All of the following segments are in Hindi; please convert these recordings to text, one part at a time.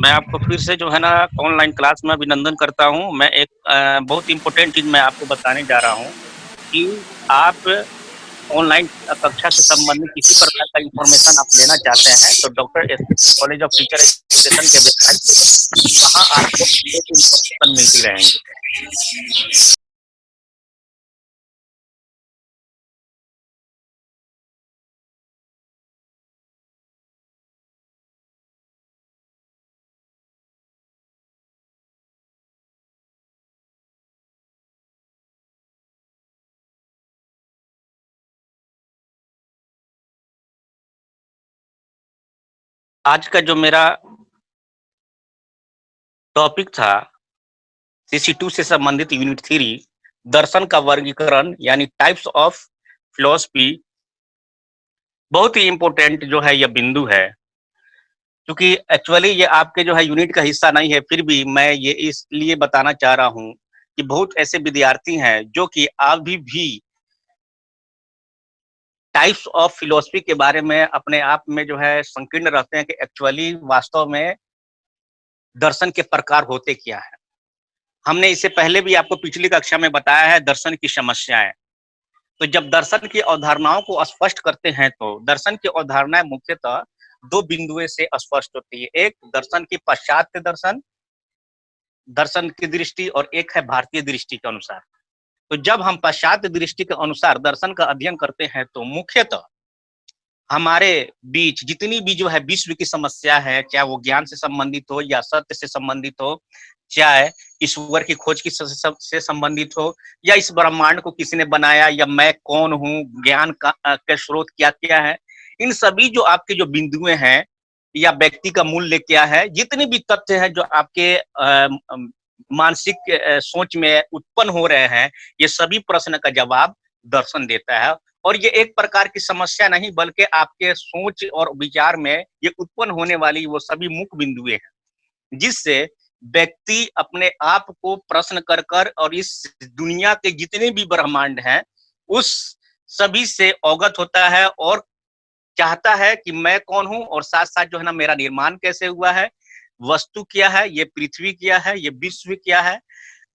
मैं आपको फिर से जो है ना ऑनलाइन क्लास में अभिनंदन करता हूँ। मैं एक बहुत इम्पोर्टेंट चीज़ मैं आपको बताने जा रहा हूँ कि आप ऑनलाइन कक्षा से संबंधित किसी प्रकार का इन्फॉर्मेशन आप लेना चाहते हैं, तो doctor SK college of teacher education के वेबसाइट पे जाइए, वहाँ आपको पीडीएफ इन्फॉर्मेशन मिलती रहेंगी। आज का जो मेरा टॉपिक था, सीसी2 से संबंधित यूनिट 3 दर्शन का वर्गीकरण यानी टाइप्स ऑफ फिलॉसफी, बहुत ही इम्पोर्टेंट जो है यह बिंदु है। क्योंकि एक्चुअली ये आपके जो है यूनिट का हिस्सा नहीं है, फिर भी मैं ये इसलिए बताना चाह रहा हूँ कि बहुत ऐसे विद्यार्थी हैं जो कि अभी भी टाइप्स ऑफ फिलॉसफी के बारे में अपने आप में जो है संकीर्ण रहते हैं कि एक्चुअली वास्तव में दर्शन के प्रकार होते क्या हैं। हमने इससे पहले भी आपको पिछली कक्षा में बताया है दर्शन की समस्याएँ। तो जब दर्शन की अवधारणाओं को स्पष्ट करते हैं, तो दर्शन की अवधारणाएँ मुख्यतः 2 बिंदुओं से स्पष्ट होती है। एक दर्शन की पाश्चात्य दर्शन दर्शन की दृष्टि और एक है भारतीय दृष्टि के अनुसार। तो जब हम पाश्चात्य दृष्टि के अनुसार दर्शन का अध्ययन करते हैं, तो मुख्यतः हमारे बीच जितनी भी जो है विश्व की समस्या है, चाहे वो ज्ञान से संबंधित हो या सत्य से संबंधित हो, चाहे ईश्वर की खोज की से संबंधित हो, या इस ब्रह्मांड को किसने बनाया, या मैं कौन हूँ, ज्ञान का के स्रोत क्या-क्या है, इन सभी जो आपके जो बिंदुएँ हैं या व्यक्ति का मूल्य क्या है, जितने भी तथ्य हैं जो आपके मानसिक सोच में उत्पन्न हो रहे हैं, ये सभी प्रश्न का जवाब दर्शन देता है। और ये एक प्रकार की समस्या नहीं, बल्कि आपके सोच और विचार में ये उत्पन्न होने वाली वो सभी मुख्य बिंदुएँ हैं, जिससे व्यक्ति अपने आप को प्रश्न कर और इस दुनिया के जितने भी ब्रह्मांड हैं, उस सभी से अवगत होता है और चाहता है कि मैं कौन हूँ और साथ-साथ जो है ना मेरा निर्माण कैसे हुआ है, वस्तु क्या है, ये पृथ्वी क्या है, ये विश्व क्या है,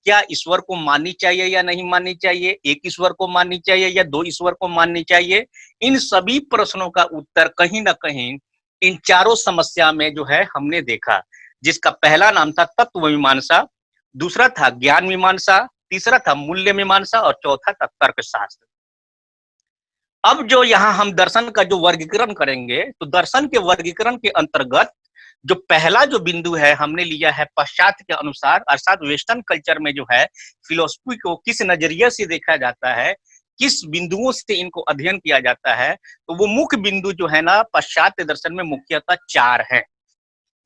क्या ईश्वर को माननी चाहिए या नहीं माननी चाहिए? एक ईश्वर को माननी चाहिए या 2 ईश्वर को माननी चाहिए? इन सभी प्रश्नों का उत्तर कहीं न कहीं इन चारों समस्या में जो है हमने देखा, जिसका पहला नाम था तत्व मीमांसा, दूसरा था ज्ञान मीमांसा, तीसरा था मूल्य मीमांसा और चौथा था तर्कशास्त्र। अब जो यहाँ हम दर्शन का जो वर्गीकरण करेंगे, तो दर्शन के वर्गीकरण के अंतर्गत जो पहला जो बिंदु है हमने लिया है पाश्चात्य के अनुसार, अर्थात वेस्टर्न कल्चर में जो है फिलॉसफी को किस नजरिए से देखा जाता है, किस बिंदुओं से इनको अध्ययन किया जाता है, तो वो मुख्य बिंदु जो है ना पाश्चात्य दर्शन में मुख्यतः 4 हैं,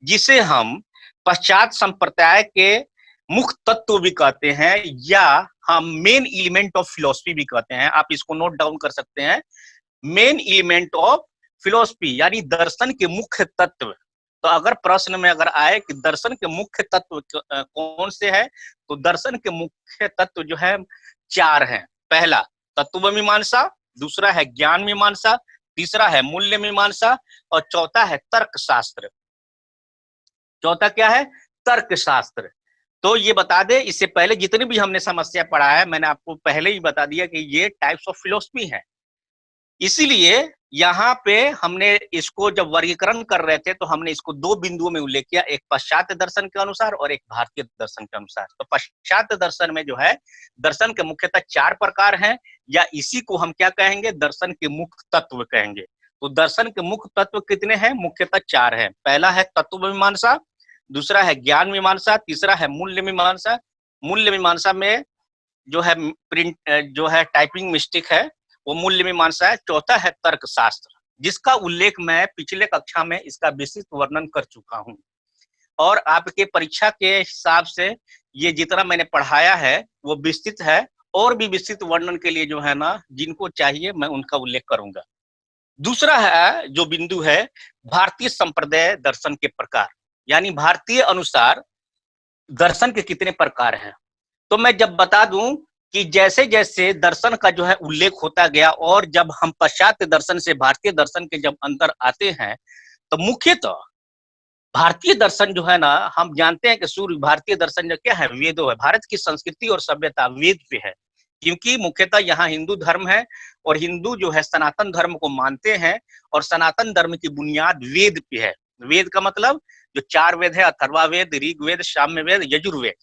जिसे हम पाश्चात्य संप्रदाय के मुख्य तत्व भी कहते हैं या हम मेन एलिमेंट ऑफ फिलॉसफी भी कहते हैं। आप इसको नोट डाउन कर सकते हैं। मेन एलिमेंट ऑफ फिलॉसफी यानी दर्शन के मुख्य तत्व। तो अगर प्रश्न में अगर आए कि दर्शन के मुख्य तत्व कौन से हैं, तो दर्शन के मुख्य तत्व जो है 4 हैं। पहला तत्व मीमांसा, दूसरा है ज्ञान मीमांसा, तीसरा है मूल्य मीमांसा और चौथा है तर्कशास्त्र। चौथा क्या है? तर्कशास्त्र। तो ये बता दें, इससे पहले जितनी भी हमने समस्या पढ़ा है, मैंने आपको पहले ही बता दिया कि ये टाइप्स ऑफ फिलॉसफी है। इसीलिए यहाँ पे हमने इसको जब वर्गीकरण कर रहे थे, तो हमने इसको 2 बिंदुओं में उल्लेख किया, एक पाश्चात्य दर्शन के अनुसार और एक भारतीय दर्शन के अनुसार। तो पाश्चात्य दर्शन में जो है, दर्शन के मुख्यतः 4 प्रकार हैं या इसी को हम क्या कहेंगे, दर्शन के मुख्य तत्व कहेंगे। तो दर्शन के मुख्य तत्व कितने हैं? मुख्यतः 4 हैं। पहला है तत्व मीमांसा, दूसरा है ज्ञान मीमांसा, तीसरा है मूल्य मीमांसा। मूल्य मीमांसा में जो है जो है टाइपिंग मिस्टेक है, वो मूल्य मीमांसा है। चौथा है तर्कशास्त्र, जिसका उल्लेख मैं पिछले कक्षा में इसका विस्तृत वर्णन कर चुका हूँ। और आपके परीक्षा के हिसाब से ये जितना मैंने पढ़ाया है, वो विस्तृत है और भी विस्तृत वर्णन के लिए जो है ना, जिनको चाहिए मैं उनका उल्लेख करूँगा। दूसरा है जो बिंदु है, भारतीय संप्रदाय दर्शन के प्रकार, यानी भारतीय अनुसार दर्शन के कितने प्रकार हैं। तो मैं जब बता दूं कि जैसे-जैसे दर्शन का जो है उल्लेख होता गया और जब हम पाश्चात्य दर्शन से भारतीय दर्शन के जब अंतर आते हैं, तो मुख्यतः भारतीय दर्शन जो है ना, हम जानते हैं कि सूर्य भारतीय दर्शन जो क्या है, वेदों है। भारत की संस्कृति और सभ्यता वेद पे है, क्योंकि मुख्यतः यहाँ हिंदू धर्म है और हिंदू जो है सनातन धर्म को मानते हैं और सनातन धर्म की बुनियाद वेद पे है। वेद का मतलब जो 4 वेद है, अथर्वा वेद, ऋग्वेद, साम्यवेद, यजुर्वेद,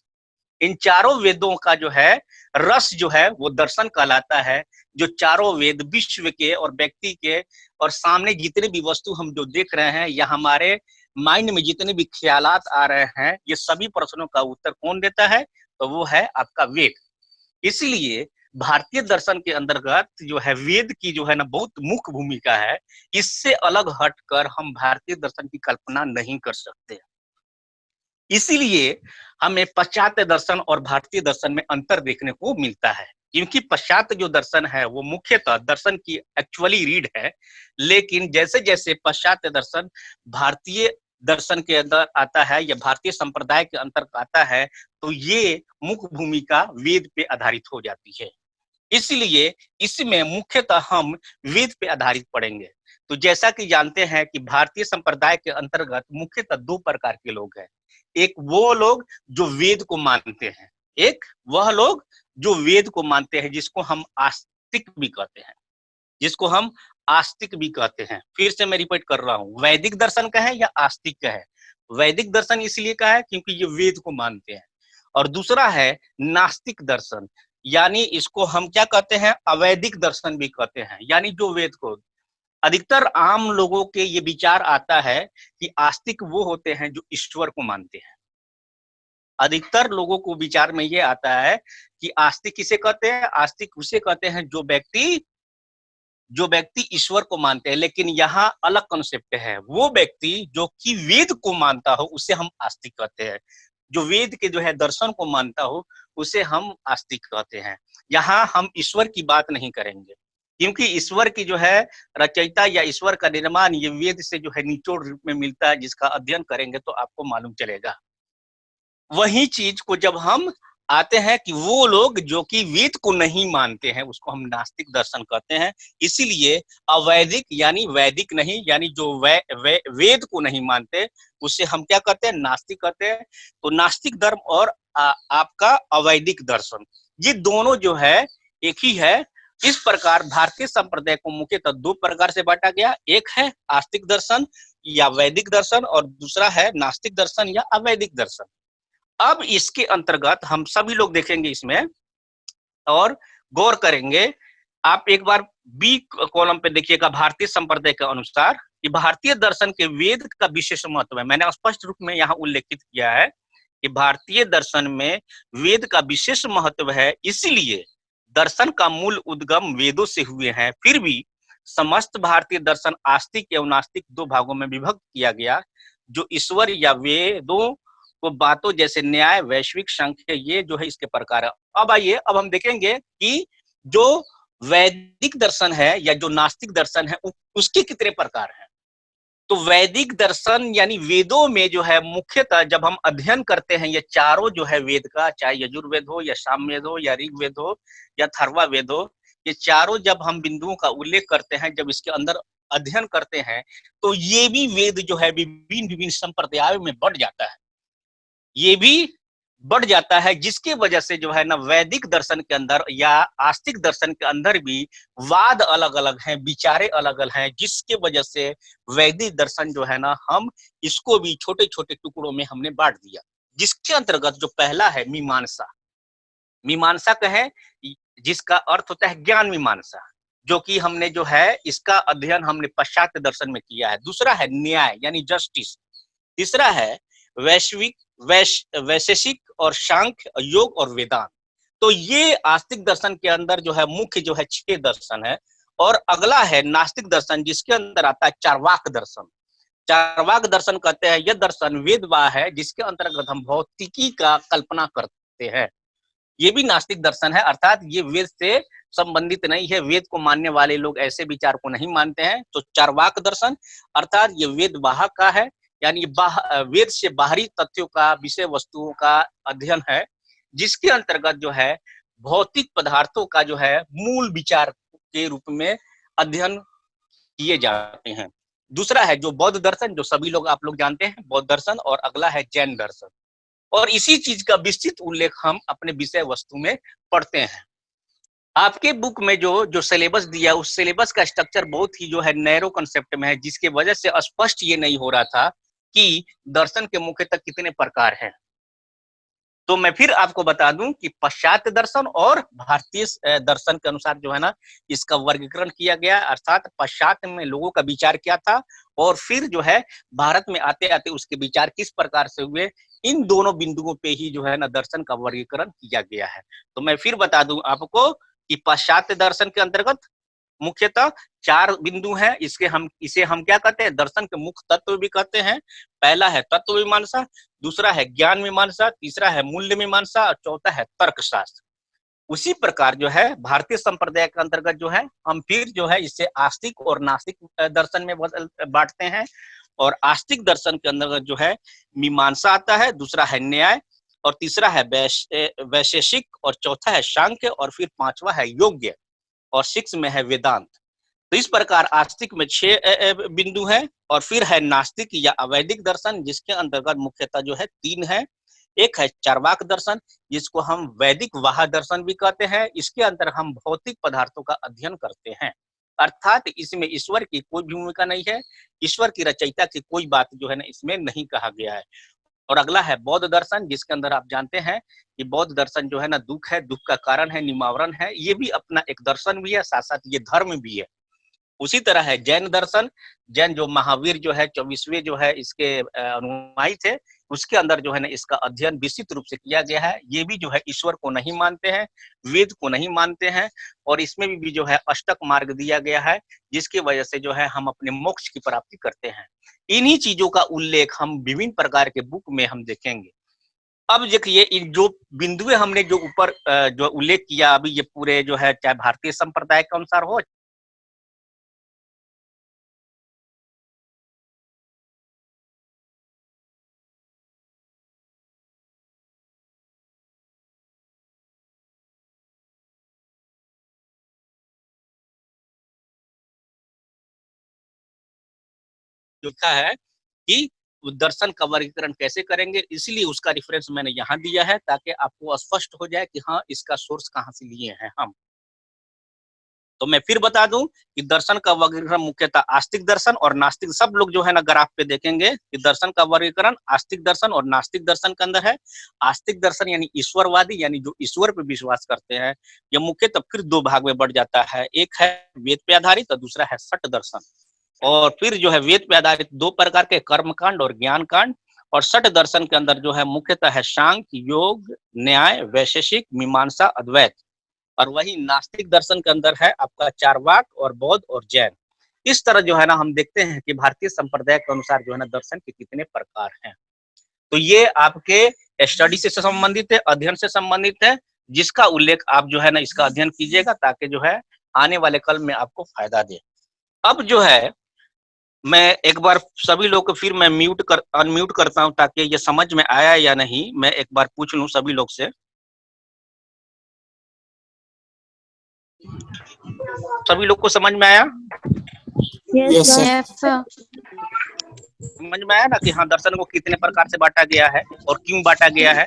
इन चारों वेदों का जो है रस जो है वो दर्शन कहलाता है। जो चारों वेद विश्व के और व्यक्ति के और सामने जितने भी वस्तु हम जो देख रहे हैं या हमारे माइंड में जितने भी ख्यालात आ रहे हैं, ये सभी प्रश्नों का उत्तर कौन देता है? तो वो है आपका वेद। इसलिए भारतीय दर्शन के अंतर्गत जो है वेद की जो है ना बहुत मुख्य भूमिका है। इससे अलग हटकर हम भारतीय दर्शन की कल्पना नहीं कर सकते। इसीलिए हमें पाश्चात्य दर्शन और भारतीय दर्शन में अंतर देखने को मिलता है, क्योंकि पाश्चात्य जो दर्शन है वो मुख्यतः दर्शन की एक्चुअली रीड है, लेकिन जैसे जैसे पाश्चात्य दर्शन भारतीय दर्शन के अंदर आता है या भारतीय संप्रदाय के अंतर्गत आता है, तो ये मुख्य भूमिका वेद पे आधारित हो जाती है। इसलिए इसमें मुख्यतः हम वेद पे आधारित पढ़ेंगे। तो जैसा कि जानते हैं कि भारतीय संप्रदाय के अंतर्गत मुख्यतः 2 प्रकार के लोग हैं। एक वो लोग जो वेद को मानते हैं, एक वह लोग जो वेद को मानते हैं, जिसको हम आस्तिक भी कहते हैं, जिसको हम आस्तिक भी कहते हैं। फिर से मैं रिपीट कर रहा हूँ, वैदिक दर्शन कहें या आस्तिक कहें। वैदिक दर्शन इसलिए कहा है क्योंकि ये वेद को मानते हैं। और दूसरा है नास्तिक दर्शन, यानी इसको हम क्या कहते हैं, अवैदिक दर्शन भी कहते हैं, यानी जो वेद को अधिकतर आम लोगों के ये विचार आता है कि आस्तिक वो होते हैं जो ईश्वर को मानते हैं। अधिकतर लोगों को विचार में ये आता है कि आस्तिक किसे कहते हैं? आस्तिक उसे कहते हैं जो व्यक्ति ईश्वर को मानते हैं, लेकिन यहाँ अलग कॉन्सेप्ट है। वो व्यक्ति जो कि वेद को मानता हो उसे हम आस्तिक कहते हैं। जो वेद के जो है दर्शन को मानता हो उसे हम आस्तिक कहते हैं। यहाँ हम ईश्वर की बात नहीं करेंगे, क्योंकि ईश्वर की जो है रचयिता या ईश्वर का निर्माण ये वेद से जो है निचोड़ रूप में मिलता है, जिसका अध्ययन करेंगे तो आपको मालूम चलेगा। वही चीज को जब हम आते हैं कि वो लोग जो कि वेद को नहीं मानते हैं, उसको हम नास्तिक दर्शन कहते हैं। इसीलिए अवैदिक यानी वैदिक नहीं, यानी जो वेद को नहीं मानते उसे हम क्या कहते हैं? नास्तिक कहते हैं। तो नास्तिक धर्म और आपका अवैदिक दर्शन, ये दोनों जो है एक ही है। इस प्रकार भारतीय संप्रदाय को मुख्यतः 2 प्रकार से बांटा गया। एक है आस्तिक दर्शन या वैदिक दर्शन और दूसरा है नास्तिक दर्शन या अवैदिक दर्शन। अब इसके अंतर्गत हम सभी लोग देखेंगे इसमें और गौर करेंगे। आप एक बार बी कॉलम पे देखिएगा, भारतीय संप्रदाय के अनुसार कि भारतीय दर्शन के वेद का विशेष महत्व है। मैंने स्पष्ट रूप में यहाँ उल्लेखित किया है कि भारतीय दर्शन में वेद का विशेष महत्व है, इसलिए दर्शन का मूल उद्गम वेदों से हुए हैं। फिर भी समस्त भारतीय दर्शन आस्तिक एवं नास्तिक 2 भागों में विभक्त किया गया। जो ईश्वर या वेदों को बातों जैसे न्याय, वैश्विक, सांख्य, ये जो है इसके प्रकार है। अब आइए, अब हम देखेंगे कि जो वैदिक दर्शन है या जो नास्तिक दर्शन है उसके कितने प्रकार हैं। तो वैदिक दर्शन यानी वेदों में जो है मुख्यतः जब हम अध्ययन करते हैं, ये चारों जो है वेद का, चाहे यजुर्वेद हो या सामवेद हो या ऋग्वेद हो या अथर्वा वेद हो, ये चारों जब हम बिंदुओं का उल्लेख करते हैं, जब इसके अंदर अध्ययन करते हैं, तो ये भी वेद जो है विभिन्न विभिन्न संप्रदायों में बढ़ जाता है। ये भी बढ़ जाता है, जिसकी वजह से जो है ना वैदिक दर्शन के अंदर या आस्तिक दर्शन के अंदर भी वाद अलग अलग हैं, विचारे अलग अलग हैं, जिसके वजह से वैदिक दर्शन जो है ना हम इसको भी छोटे छोटे टुकड़ों में हमने बांट दिया। जिसके अंतर्गत जो पहला है मीमांसा। मीमांसा कहें जिसका अर्थ होता है ज्ञान मीमांसा, जो कि हमने जो है इसका अध्ययन हमने पाश्चात्य दर्शन में किया है। दूसरा है न्याय यानी जस्टिस। तीसरा है वैश्विक वैशेषिक और सांख्य, योग और वेदांत। तो ये आस्तिक दर्शन के अंदर जो है मुख्य जो है 6 दर्शन है। और अगला है नास्तिक दर्शन, जिसके अंदर आता है चार्वाक दर्शन। चार्वाक दर्शन कहते हैं यह दर्शन वेदवाह है, जिसके अंतर्गत हम भौतिकी का कल्पना करते हैं। ये भी नास्तिक दर्शन है, अर्थात ये वेद से संबंधित नहीं है। वेद को मानने वाले लोग ऐसे विचार को नहीं मानते हैं। तो चार्वाक दर्शन अर्थात ये वेद वाहक का है, यानी वेद से बाहरी तथ्यों का, विषय वस्तुओं का अध्ययन है, जिसके अंतर्गत जो है भौतिक पदार्थों का जो है मूल विचार के रूप में अध्ययन किए जाते हैं। दूसरा है जो बौद्ध दर्शन, जो सभी लोग आप लोग जानते हैं, बौद्ध दर्शन, और अगला है जैन दर्शन। और इसी चीज का विस्तृत उल्लेख हम अपने विषय वस्तु में पढ़ते हैं। आपके बुक में जो सिलेबस दिया, उस सिलेबस का स्ट्रक्चर बहुत ही जो है नैरो कंसेप्ट में है, जिसकी वजह से स्पष्ट ये नहीं हो रहा था कि दर्शन के मुख्यतः कितने प्रकार हैं। तो मैं फिर आपको बता दूं कि पाश्चात्य दर्शन और भारतीय दर्शन के अनुसार जो है ना इसका वर्गीकरण किया गया, अर्थात पाश्चात्य में लोगों का विचार क्या था और फिर जो है भारत में आते आते उसके विचार किस प्रकार से हुए, इन दोनों बिंदुओं पे ही जो है ना दर्शन का वर्गीकरण किया गया है। तो मैं फिर बता दूं आपको कि पाश्चात्य दर्शन के अंतर्गत मुख्यतः 4 बिंदु हैं। इसे हम क्या कहते हैं, दर्शन के मुख्य तत्व भी कहते हैं। पहला है तत्व मीमांसा, दूसरा है ज्ञान मीमांसा, तीसरा है मूल्य मीमांसा और चौथा है तर्कशास्त्र। उसी प्रकार जो है भारतीय संप्रदाय के अंतर्गत जो है हम फिर जो है इसे आस्तिक और नास्तिक दर्शन में बांटते हैं। और आस्तिक दर्शन के अंतर्गत जो है मीमांसा आता है, दूसरा है न्याय और तीसरा है वैशेषिक और चौथा है सांख्य और फिर पांचवा है योग्य और 6 में है वेदांत। तो इस प्रकार आस्तिक में 6 बिंदु हैं। और फिर है नास्तिक या अवैदिक दर्शन, जिसके अंतर्गत मुख्यतः जो है 3 है। एक है चार्वाक दर्शन, जिसको हम वैदिक वाह दर्शन भी कहते हैं। इसके अंदर हम भौतिक पदार्थों का अध्ययन करते हैं, अर्थात इसमें ईश्वर की कोई भूमिका नहीं है, ईश्वर की रचयिता की कोई बात जो है ना इसमें नहीं कहा गया है। और अगला है बौद्ध दर्शन, जिसके अंदर आप जानते हैं कि बौद्ध दर्शन जो है ना दुख है, दुख का कारण है, निवारण है, ये भी अपना एक दर्शन भी है, साथ साथ ये धर्म भी है। उसी तरह है जैन दर्शन, जैन जो महावीर जो है 24वें जो है इसके अनुयायी थे, उसके अंदर जो है ना इसका अध्ययन विस्तृत रूप से किया गया है। ये भी जो है ईश्वर को नहीं मानते हैं, वेद को नहीं मानते हैं और इसमें भी जो है अष्टक मार्ग दिया गया है, जिसकी वजह से जो है हम अपने मोक्ष की प्राप्ति करते हैं। इन्हीं चीजों का उल्लेख हम विभिन्न प्रकार के बुक में हम देखेंगे। अब देखिए इन जो बिंदुएं हमने जो ऊपर जो उल्लेख किया, अभी ये पूरे जो है चाहे भारतीय संप्रदाय के अनुसार हो, जो लिखा है कि दर्शन का वर्गीकरण कैसे करेंगे, इसलिए उसका रेफरेंस मैंने यहाँ दिया है ताकि आपको स्पष्ट हो जाए कि हाँ इसका सोर्स कहाँ से लिए हैं हम। तो मैं फिर बता दूं कि दर्शन का वर्गीकरण मुख्यतः आस्तिक दर्शन और नास्तिक, सब लोग जो है ना ग्राफ पे देखेंगे कि दर्शन का वर्गीकरण आस्तिक दर्शन और नास्तिक दर्शन के अंदर है। आस्तिक दर्शन यानी ईश्वरवादी, यानी जो ईश्वर पे विश्वास करते हैं, यह मुख्यतः फिर 2 भाग में बढ़ जाता है। एक है वेद पे आधारित और दूसरा है सट दर्शन। और फिर जो है वेद पे आधारित 2 प्रकार के कर्मकांड और ज्ञान कांड। और सट दर्शन के अंदर जो है मुख्यतः है सांख्य, योग, न्याय, वैशेषिक, मीमांसा, अद्वैत। और वही नास्तिक दर्शन के अंदर है आपका चार्वाक और बौद्ध और जैन। इस तरह जो है ना हम देखते हैं कि भारतीय संप्रदाय के अनुसार जो है ना दर्शन के कितने प्रकार हैं। तो ये आपके स्टडी से संबंधित है, अध्ययन से संबंधित है, जिसका उल्लेख आप जो है ना इसका अध्ययन कीजिएगा ताकि जो है आने वाले कल में आपको फायदा दे। अब जो है मैं एक बार सभी लोग को फिर मैं अनम्यूट करता हूं ताकि ये समझ में आया या नहीं, मैं एक बार पूछ लूं सभी लोग से। सभी लोग को समझ में आया? Yes sir. समझ में आया ना कि हाँ दर्शन को कितने प्रकार से बांटा गया है और क्यों बांटा गया है?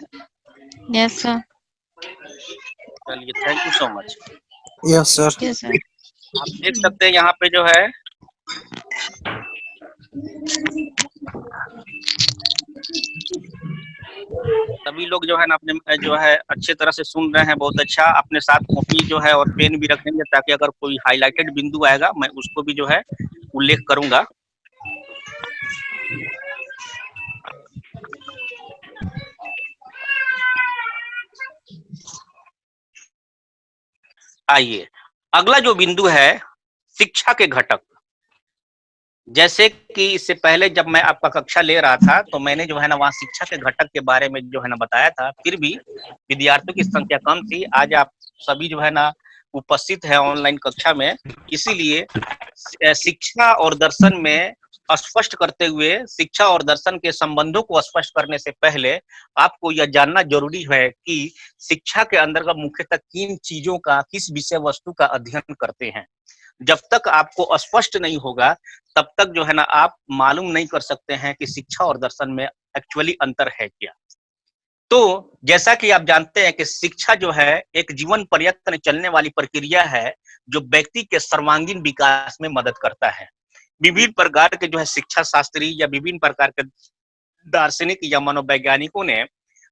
Yes sir. चलिए, thank you so much. Yes sir. Yes sir. आप देख सकते हैं यहाँ पे जो है सभी लोग जो है ना अपने जो है अच्छे तरह से सुन रहे हैं, बहुत अच्छा। अपने साथ कॉपी जो है और पेन भी रखेंगे ताकि अगर कोई हाईलाइटेड बिंदु आएगा मैं उसको भी जो है उल्लेख करूंगा। आइए, अगला जो बिंदु है शिक्षा के घटक। जैसे कि इससे पहले जब मैं आपका कक्षा ले रहा था तो मैंने जो है ना वहाँ शिक्षा के घटक के बारे में जो है ना बताया था, फिर भी विद्यार्थियों की संख्या कम थी। आज आप सभी जो है ना उपस्थित है ऑनलाइन कक्षा में, इसीलिए शिक्षा और दर्शन में स्पष्ट करते हुए शिक्षा और दर्शन के संबंधों को स्पष्ट करने से पहले आपको यह जानना जरूरी है कि शिक्षा के अंतर्गत मुख्यतः किन चीजों का, किस विषय वस्तु का अध्ययन करते हैं। जब तक आपको स्पष्ट नहीं होगा तब तक जो है ना आप मालूम नहीं कर सकते हैं कि शिक्षा और दर्शन में एक्चुअली अंतर है क्या। तो जैसा कि आप जानते हैं कि शिक्षा जो है एक जीवन पर्यंत चलने वाली प्रक्रिया है, जो व्यक्ति के सर्वांगीण विकास में मदद करता है। विभिन्न प्रकार के जो है शिक्षा शास्त्री या विभिन्न प्रकार के दार्शनिक या मनोवैज्ञानिकों ने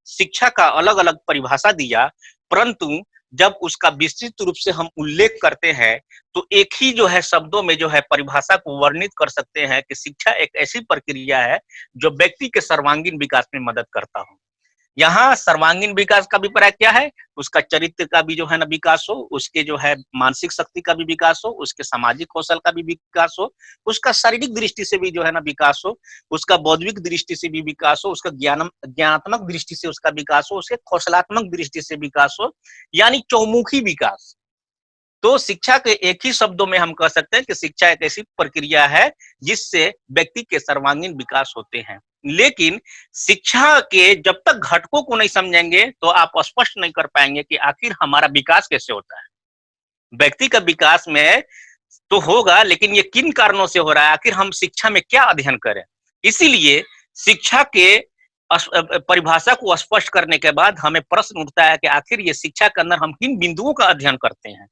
शिक्षा का अलग-अलग परिभाषा दिया, परंतु जब उसका विस्तृत रूप से हम उल्लेख करते हैं, तो एक ही जो है शब्दों में जो है परिभाषा को वर्णित कर सकते हैं कि शिक्षा एक ऐसी प्रक्रिया है, जो व्यक्ति के सर्वांगीण विकास में मदद करता हो। यहाँ सर्वांगीण विकास का अभिप्राय क्या है? उसका चरित्र का भी जो है ना विकास हो, उसके जो है मानसिक शक्ति का भी विकास हो, उसके सामाजिक कौशल का भी विकास हो, उसका शारीरिक दृष्टि से भी जो है ना विकास हो, उसका बौद्धिक दृष्टि से भी विकास हो, उसका ज्ञानात्मक दृष्टि से उसका विकास हो, उसके कौशलात्मक दृष्टि से विकास हो, यानी चौमुखी विकास। तो शिक्षा के एक ही शब्दों में हम कह सकते हैं कि शिक्षा एक ऐसी प्रक्रिया है जिससे व्यक्ति के सर्वांगीण विकास होते हैं। लेकिन शिक्षा के जब तक घटकों को नहीं समझेंगे तो आप स्पष्ट नहीं कर पाएंगे कि आखिर हमारा विकास कैसे होता है। व्यक्ति का विकास में तो होगा, लेकिन ये किन कारणों से हो रहा है, आखिर हम शिक्षा में क्या अध्ययन करें। इसीलिए शिक्षा के परिभाषा को स्पष्ट करने के बाद हमें प्रश्न उठता है कि आखिर ये शिक्षा के अंदर हम किन बिंदुओं का अध्ययन करते हैं।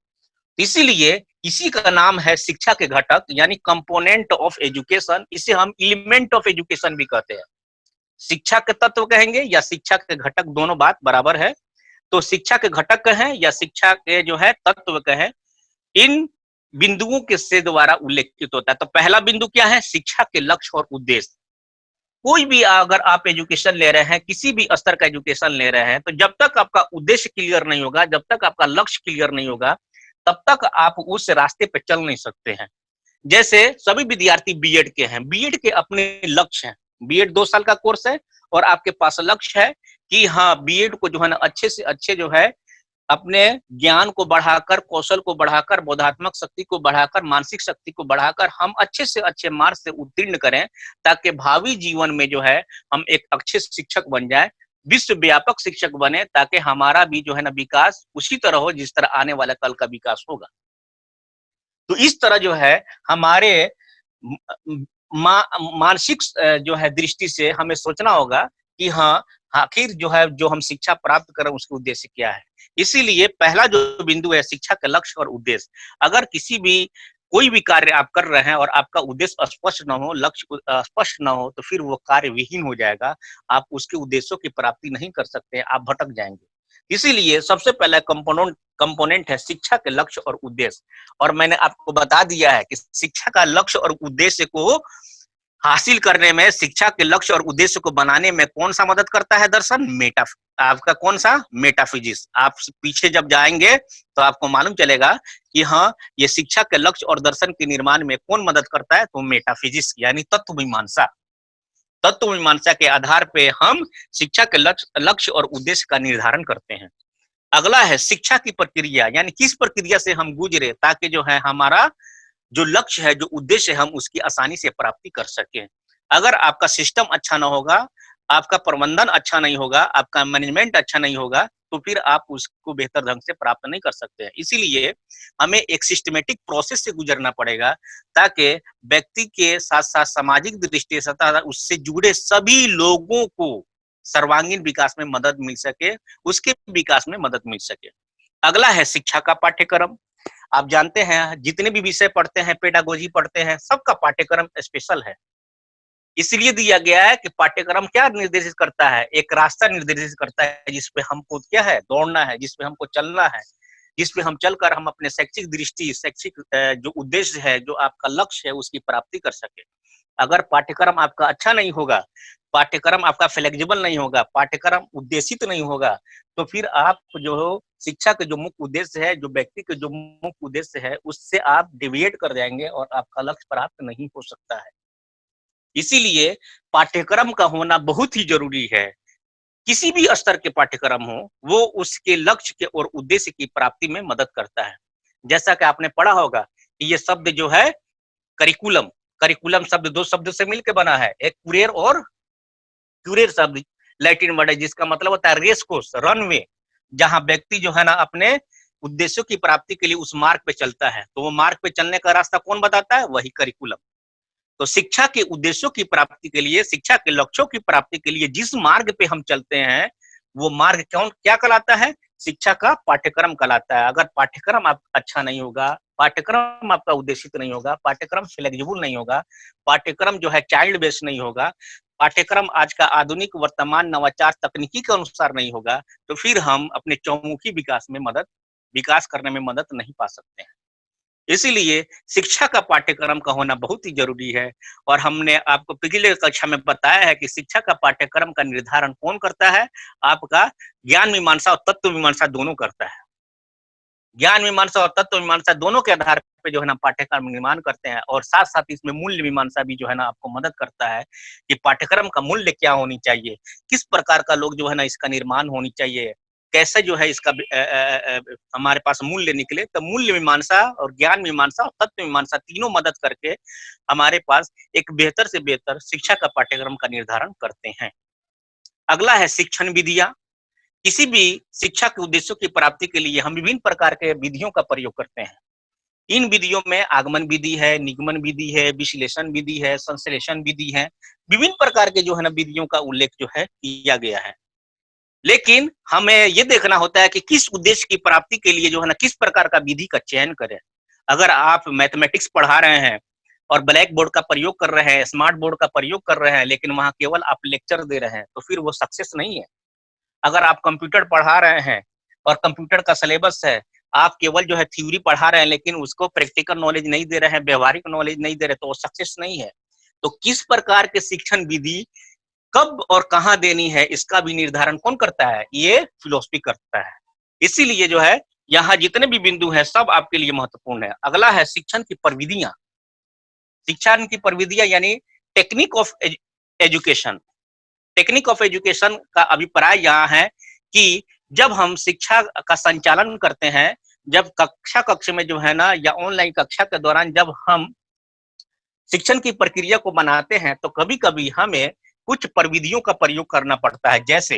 इसीलिए इसी का नाम है शिक्षा के घटक, यानी कंपोनेंट ऑफ एजुकेशन। इसे हम एलिमेंट ऑफ एजुकेशन भी कहते हैं। शिक्षा के तत्व कहेंगे या शिक्षा के घटक, दोनों बात बराबर है। तो शिक्षा के घटक कहें या शिक्षा के जो है तत्व कहें, इन बिंदुओं के से द्वारा उल्लेखित होता है। तो पहला बिंदु क्या है? शिक्षा के लक्ष्य और उद्देश्य। कोई भी अगर आप एजुकेशन ले रहे हैं, किसी भी स्तर का एजुकेशन ले रहे हैं, तो जब तक आपका उद्देश्य क्लियर नहीं होगा, जब तक आपका लक्ष्य क्लियर नहीं होगा, तब तक आप उस रास्ते पे चल नहीं सकते हैं। जैसे सभी विद्यार्थी बीएड के हैं, बीएड के अपने लक्ष्य हैं। बीएड 2 साल का कोर्स है और आपके पास लक्ष्य है कि हाँ, बीएड को जो है ना अच्छे से अच्छे जो है अपने ज्ञान को बढ़ाकर, कौशल को बढ़ाकर, बोधात्मक शक्ति को बढ़ाकर, मानसिक शक्ति को बढ़ाकर हम अच्छे से अच्छे मार्क्स से उत्तीर्ण करें, ताकि भावी जीवन में जो है हम एक अच्छे शिक्षक बन जाए, विश्व व्यापक शिक्षक बने, ताकि हमारा भी जो है ना विकास उसी तरह हो जिस तरह आने वाला कल का विकास होगा। तो इस तरह जो है हमारे मानसिक जो है दृष्टि से हमें सोचना होगा कि हाँ, आखिर जो है जो हम शिक्षा प्राप्त कर रहे हैं उसका उद्देश्य क्या है। इसीलिए पहला जो बिंदु है शिक्षा का लक्ष्य और उद्देश्य। अगर किसी भी कोई भी कार्य आप कर रहे हैं और आपका उद्देश्य स्पष्ट न हो, लक्ष्य स्पष्ट न हो, तो फिर वो कार्य विहीन हो जाएगा। आप उसके उद्देश्यों की प्राप्ति नहीं कर सकते, आप भटक जाएंगे। इसीलिए सबसे पहला कंपोनेंट है शिक्षा के लक्ष्य और उद्देश्य। और मैंने आपको बता दिया है कि शिक्षा का लक्ष्य और उद्देश्य को हासिल करने में, शिक्षा के लक्ष्य और उद्देश्य को बनाने में कौन सा मदद करता है? दर्शन, आपका कौन सा? मेटाफिजिक्स। आप पीछे जब जाएंगे तो आपको मालूम चलेगा कि हाँ, ये शिक्षा के लक्ष्य और दर्शन के निर्माण में कौन मदद करता है? तो मेटाफिजिक्स, यानी तत्व मीमांसा। तत्व मीमांसा के आधार पे हम शिक्षा के लक्ष्य और उद्देश्य का निर्धारण करते हैं। अगला है शिक्षा की प्रक्रिया, यानी किस प्रक्रिया से हम गुजरे ताकि जो है हमारा जो लक्ष्य है, जो उद्देश्य है, हम उसकी आसानी से प्राप्ति कर सकें। अगर आपका सिस्टम अच्छा ना होगा, आपका प्रबंधन अच्छा नहीं होगा, आपका मैनेजमेंट अच्छा नहीं होगा, तो फिर आप उसको बेहतर ढंग से प्राप्त नहीं कर सकते हैं। इसीलिए हमें एक सिस्टमैटिक प्रोसेस से गुजरना पड़ेगा, ताकि व्यक्ति के साथ-साथ सामाजिक दृष्टि से तथा उससे जुड़े सभी लोगों को सर्वांगीण विकास में मदद मिल सके, उसके विकास में मदद मिल सके। अगला है शिक्षा का पाठ्यक्रम। आप जानते हैं जितने भी विषय पढ़ते हैं, पेडागोजी पढ़ते हैं, सबका पाठ्यक्रम स्पेशल है। इसलिए दिया गया है कि पाठ्यक्रम क्या निर्देशित करता है? एक रास्ता निर्देशित करता है जिसपे हमको क्या है? दौड़ना है, जिसपे हमको चलना है, जिसपे हम चलकर हम अपने शैक्षिक दृष्टि, शैक्षिक जो उद्देश्य है, जो आपका लक्ष्य है, उसकी प्राप्ति कर सके। अगर पाठ्यक्रम आपका अच्छा नहीं होगा, पाठ्यक्रम आपका फ्लेक्सिबल नहीं होगा, पाठ्यक्रम उद्देशित नहीं होगा, तो फिर आप जो हो शिक्षा के जो मुख्य उद्देश्य है, जो व्यक्ति के जो मुख्य उद्देश्य है, उससे आप डेविएट कर जाएंगे और आपका लक्ष्य प्राप्त नहीं हो सकता है। इसीलिए पाठ्यक्रम का होना बहुत ही जरूरी है। किसी भी स्तर के पाठ्यक्रम हो, वो उसके लक्ष्य के और उद्देश्य की प्राप्ति में मदद करता है। जैसा कि आपने पढ़ा होगा कि ये शब्द जो है करिकुलम, करिकुलम शब्द 2 शब्दों से मिलकर बना है, एक कुरेर और क्यूरेर शब्द लैटिन वर्ड है, जिसका मतलब होता है रेस कोर्स, रनवे, जहां व्यक्ति जो है ना अपने उद्देश्यों की प्राप्ति के लिए उस मार्ग पे चलता है। तो वो मार्ग पे चलने का रास्ता कौन बताता है? वही करिकुलम। तो शिक्षा के उद्देश्यों की प्राप्ति के लिए, शिक्षा के लक्ष्यों की प्राप्ति के लिए जिस मार्ग पे हम चलते हैं, वो मार्ग क्या कहलाता है? शिक्षा का पाठ्यक्रम कहलाता है। अगर पाठ्यक्रम आप अच्छा नहीं होगा, पाठ्यक्रम आपका उद्देशित नहीं होगा, पाठ्यक्रम फ्लेक्सिबल नहीं होगा, पाठ्यक्रम जो है चाइल्ड बेस्ड नहीं होगा, पाठ्यक्रम आज का आधुनिक वर्तमान नवाचार तकनीकी के अनुसार नहीं होगा, तो फिर हम अपने चौमुखी विकास करने में मदद नहीं पा सकते हैं। इसीलिए शिक्षा का पाठ्यक्रम का होना बहुत ही जरूरी है। और हमने आपको पिछले कक्षा में बताया है कि शिक्षा का पाठ्यक्रम का निर्धारण कौन करता है? आपका ज्ञान मीमांसा और तत्व मीमांसा दोनों करता है। ज्ञान मीमांसा और तत्व मीमांसा दोनों के आधार पे जो है ना पाठ्यक्रम निर्माण करते हैं, और साथ साथ इसमें मूल्य मीमांसा भी जो है ना आपको मदद करता है कि पाठ्यक्रम का मूल्य क्या होनी चाहिए, किस प्रकार का लोग जो है ना इसका निर्माण होनी चाहिए, कैसे जो है इसका हमारे पास मूल्य निकले। तो मूल्य मीमांसा और ज्ञान मीमांसा और तत्व मीमांसा तीनों मदद करके हमारे पास एक बेहतर से बेहतर शिक्षा का पाठ्यक्रम का निर्धारण करते हैं। अगला है शिक्षण विधियां। किसी भी शिक्षा के उद्देश्यों की प्राप्ति के लिए हम विभिन्न प्रकार के विधियों का प्रयोग करते हैं। इन विधियों में आगमन विधि है, निगमन विधि है, विश्लेषण विधि है, संश्लेषण विधि है। विभिन्न प्रकार के जो है ना विधियों का उल्लेख जो है किया गया है। लेकिन हमें ये देखना होता है कि किस उद्देश्य की प्राप्ति के लिए जो है ना किस प्रकार का विधि का चयन करें। अगर आप मैथमेटिक्स पढ़ा रहे हैं और ब्लैक बोर्ड का प्रयोग कर रहे हैं, स्मार्ट बोर्ड का प्रयोग कर रहे हैं, लेकिन वहां केवल आप लेक्चर दे रहे हैं, तो फिर वो सक्सेस नहीं है। अगर आप कंप्यूटर पढ़ा रहे हैं और कंप्यूटर का सिलेबस है, आप केवल जो है थ्योरी पढ़ा रहे हैं, लेकिन उसको प्रैक्टिकल नॉलेज नहीं दे रहे हैं, व्यवहारिक नॉलेज नहीं दे रहे, तो वो सक्सेस नहीं है। तो किस प्रकार के शिक्षण विधि कब और कहाँ देनी है, इसका भी निर्धारण कौन करता है? ये फिलॉसफी करता है। इसीलिए जो है यहाँ जितने भी बिंदु हैं सब आपके लिए महत्वपूर्ण है। अगला है शिक्षण की प्रविधियां। शिक्षण की प्रविधियां यानी technique of education. Technique of education का अभिप्राय यहाँ है कि जब हम शिक्षा का संचालन करते हैं, जब कक्ष में जो है ना या ऑनलाइन कक्षा के दौरान जब हम शिक्षण की प्रक्रिया को बनाते हैं, तो कभी-कभी हमें कुछ प्रविधियों का प्रयोग करना पड़ता है, जैसे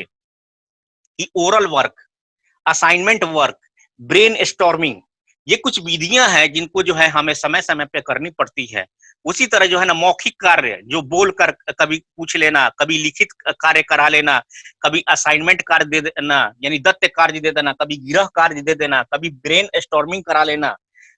कि oral work, assignment work, brain storming. ये कुछ विधियां हैं जिनको जो है हमें समय समय पे करनी पड़ती है। उसी तरह जो है ना मौखिक कार्य, जो बोलकर कभी पूछ लेना, कभी लिखित कार्य करा लेना, कभी असाइनमेंट कार्य दे देना यानी दत्त कार्य दे देना, कभी गृह कार्य दे देना, कभी ब्रेन स्टॉर्मिंग करा लेना,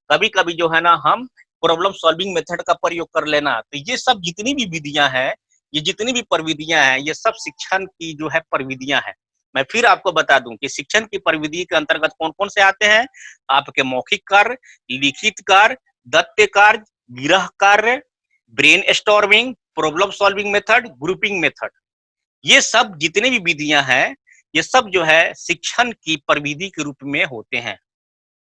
कभी कभी जो है ना हम प्रॉब्लम सॉल्विंग मेथड का प्रयोग कर लेना। तो ये सब जितनी भी विधियां हैं, ये जितनी भी प्रविधियां हैं, ये सब शिक्षण की जो है प्रविधियां हैं। मैं फिर आपको बता दूं कि शिक्षण की प्रविधि के अंतर्गत कौन कौन से आते हैं? आपके मौखिक कार्य, लिखित कार्य, दत्त कार्य, गृह कार्य, brain storming, problem solving method, grouping method. ये सब जितने भी विधियां हैं, ये सब जो है शिक्षण की प्रविधि के रूप में होते हैं।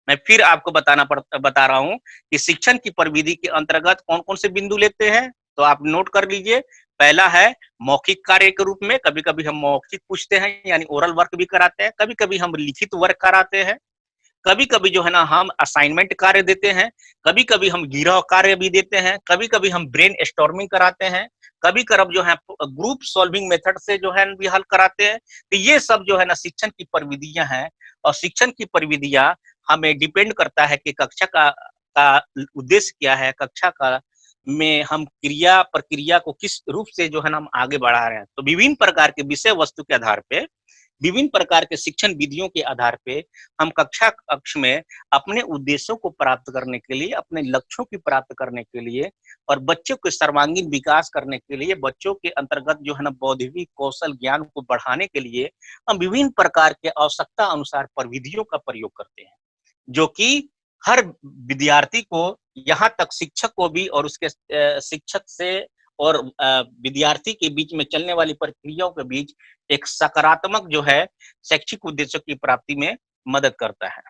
मैं फिर आपको बता रहा हूं कि शिक्षण की प्रविधि के अंतर्गत कौन कौन से बिंदु लेते हैं, तो आप नोट कर लीजिए। पहला है मौखिक कार्य के रूप में, कभी कभी हम मौखिक पूछते हैं यानी ओरल वर्क भी कराते हैं, कभी कभी हम लिखित वर्क कराते हैं, कभी कभी जो है ना हम असाइनमेंट कार्य देते हैं, कभी कभी हम गृह कार्य भी देते हैं, कभी कभी हम ब्रेन स्टॉर्मिंग कराते हैं, कभी कभी जो है ग्रुप सॉल्विंग मेथड से जो है भी हल कराते हैं। तो ये सब जो है ना शिक्षण की प्रविधियां हैं। और शिक्षण की प्रविधियां हमें डिपेंड करता है कि कक्षा का उद्देश्य क्या है, कक्षा का में हम क्रिया प्रक्रिया को किस रूप से जो है ना हम आगे बढ़ा रहे हैं। तो विभिन्न प्रकार के विषय वस्तु के आधार पे, विभिन्न प्रकार के शिक्षण विधियों के आधार पे हम कक्षा कक्ष में अपने उद्देश्यों को प्राप्त करने के लिए, अपने लक्ष्यों की प्राप्त करने के लिए और बच्चों के सर्वांगीण विकास करने के लिए, बच्चों के अंतर्गत जो है ना बौद्धिक कौशल ज्ञान को बढ़ाने के लिए हम विभिन्न प्रकार के आवश्यकता अनुसार प्रविधियों का प्रयोग करते हैं, जो कि हर विद्यार्थी को, यहाँ तक शिक्षक को भी और उसके शिक्षक से और विद्यार्थी के बीच में चलने वाली प्रक्रियाओं के बीच एक सकारात्मक जो है शैक्षिक उद्देश्यों की प्राप्ति में मदद करता है।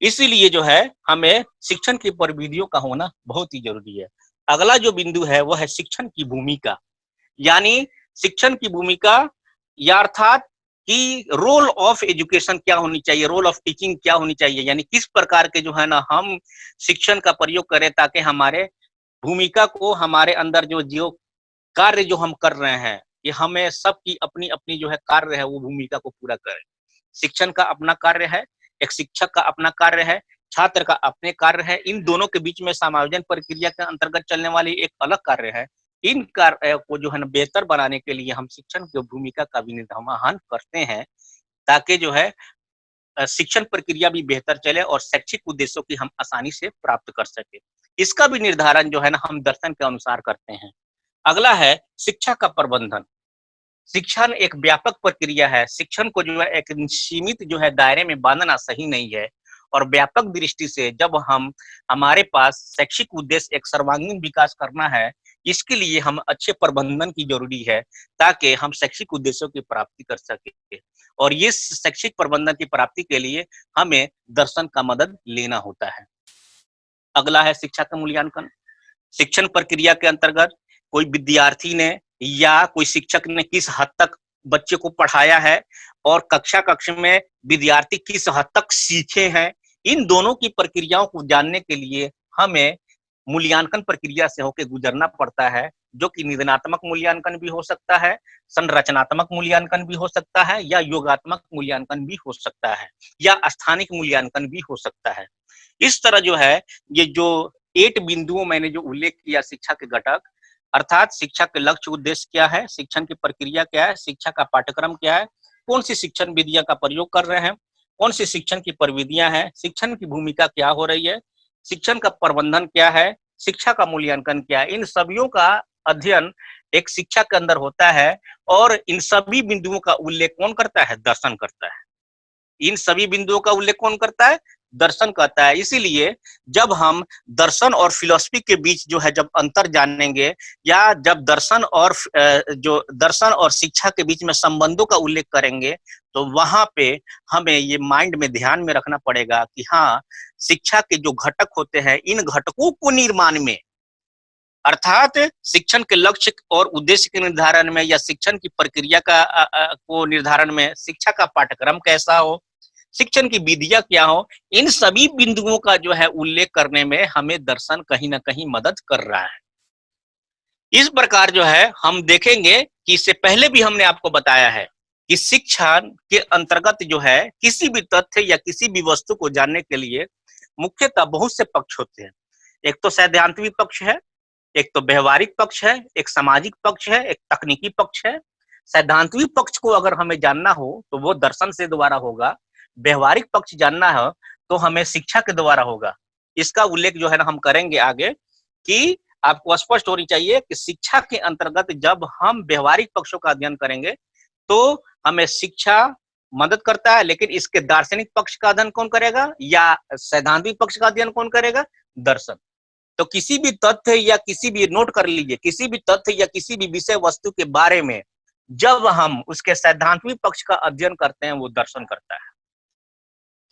इसीलिए जो है हमें शिक्षण की प्रविधियों का होना बहुत ही जरूरी है। अगला जो बिंदु है वह है शिक्षण की भूमिका, यानी शिक्षण की भूमिका या अर्थात कि रोल ऑफ एजुकेशन क्या होनी चाहिए, रोल ऑफ टीचिंग क्या होनी चाहिए, यानी किस प्रकार के जो है ना हम शिक्षण का प्रयोग करें ताकि हमारे भूमिका को, हमारे अंदर जो कार्य जो हम कर रहे हैं, कि हमें सबकी अपनी अपनी जो है कार्य है वो भूमिका को पूरा करें। शिक्षण का अपना कार्य है, एक शिक्षक का अपना कार्य है, छात्र का अपने कार्य है। इन दोनों के बीच में समायोजन प्रक्रिया के अंतर्गत चलने वाली एक अलग कार्य है। इन कार्य को जो है ना बेहतर बनाने के लिए हम शिक्षण की भूमिका का भी निर्वहन करते हैं, ताकि जो है शिक्षण प्रक्रिया भी बेहतर चले और शैक्षिक उद्देश्यों की हम आसानी से प्राप्त कर सके। इसका भी निर्धारण जो है ना हम दर्शन के अनुसार करते हैं। अगला है शिक्षा का प्रबंधन। शिक्षण एक व्यापक प्रक्रिया है। शिक्षण को जो है एक सीमित जो है दायरे में बांधना सही नहीं है, और व्यापक दृष्टि से जब हमारे पास शैक्षिक उद्देश्य एक सर्वांगीण विकास करना है, इसके लिए हम अच्छे प्रबंधन की जरूरी है, ताकि हम शैक्षिक उद्देश्यों की प्राप्ति कर सके। और ये शैक्षिक प्रबंधन की प्राप्ति के लिए हमें दर्शन का मदद लेना होता है। अगला है शिक्षा का मूल्यांकन। शिक्षण प्रक्रिया के अंतर्गत कोई विद्यार्थी ने या कोई शिक्षक ने किस हद तक बच्चे को पढ़ाया है, और कक्षा में विद्यार्थी किस हद तक सीखे हैं, इन दोनों की प्रक्रियाओं को जानने के लिए हमें मूल्यांकन प्रक्रिया से होकर गुजरना पड़ता है, जो कि निदानात्मक मूल्यांकन भी हो सकता है, संरचनात्मक मूल्यांकन भी हो सकता है, या योगात्मक मूल्यांकन भी हो सकता है, या स्थानिक मूल्यांकन भी हो सकता है। इस तरह जो है ये जो 8 बिंदुओं मैंने जो उल्लेख किया शिक्षा के घटक, अर्थात शिक्षा के लक्ष्य उद्देश्य क्या है, शिक्षण की प्रक्रिया क्या है, शिक्षा का पाठ्यक्रम क्या है, कौन सी शिक्षण विधियां का प्रयोग कर रहे हैं, कौन सी शिक्षण की प्रविधियां हैं, शिक्षण की भूमिका क्या हो रही है, शिक्षण का प्रबंधन क्या है, शिक्षा का मूल्यांकन क्या है, इन सभी का अध्ययन एक शिक्षा के अंदर होता है। और इन सभी बिंदुओं का उल्लेख कौन करता है? दर्शन करता है। इन सभी बिंदुओं का उल्लेख कौन करता है? दर्शन करता है। इसीलिए जब हम दर्शन और फिलॉसफी के बीच जो है जब अंतर जानेंगे, या जब दर्शन और शिक्षा के बीच में संबंधों का उल्लेख करेंगे, तो वहां पे हमें ये माइंड में ध्यान में रखना पड़ेगा कि हाँ, शिक्षा के जो घटक होते हैं, इन घटकों को निर्माण में, अर्थात शिक्षण के लक्ष्य और उद्देश्य के निर्धारण में, या शिक्षण की प्रक्रिया को निर्धारण में, शिक्षा का पाठ्यक्रम कैसा हो, शिक्षण की विधियां क्या हो, इन सभी बिंदुओं का जो है उल्लेख करने में हमें दर्शन कहीं ना कहीं मदद कर रहा है। इस प्रकार जो है हम देखेंगे कि इससे पहले भी हमने आपको बताया है कि शिक्षा के अंतर्गत जो है किसी भी तथ्य या किसी भी वस्तु को जानने के लिए मुख्यतः बहुत से पक्ष होते हैं। एक तो सैद्धांतिक पक्ष है, एक तो व्यवहारिक पक्ष है, एक सामाजिक पक्ष है, एक तकनीकी पक्ष है। सैद्धांतिक पक्ष को अगर हमें जानना हो तो वो दर्शन से द्वारा होगा। व्यवहारिक पक्ष जानना हो तो हमें शिक्षा के द्वारा होगा। इसका उल्लेख जो है ना हम करेंगे आगे, कि आपको स्पष्ट होनी चाहिए कि शिक्षा के अंतर्गत जब हम व्यवहारिक पक्षों का अध्ययन करेंगे तो हमें शिक्षा मदद करता है, लेकिन इसके दार्शनिक पक्ष का अध्ययन कौन करेगा, या सैद्धांतिक पक्ष का अध्ययन कौन करेगा? दर्शन। तो किसी भी तथ्य या किसी भी, नोट कर लीजिए, किसी भी तथ्य या किसी भी विषय वस्तु के बारे में जब हम उसके सैद्धांतिक पक्ष का अध्ययन करते हैं, वो दर्शन करता है।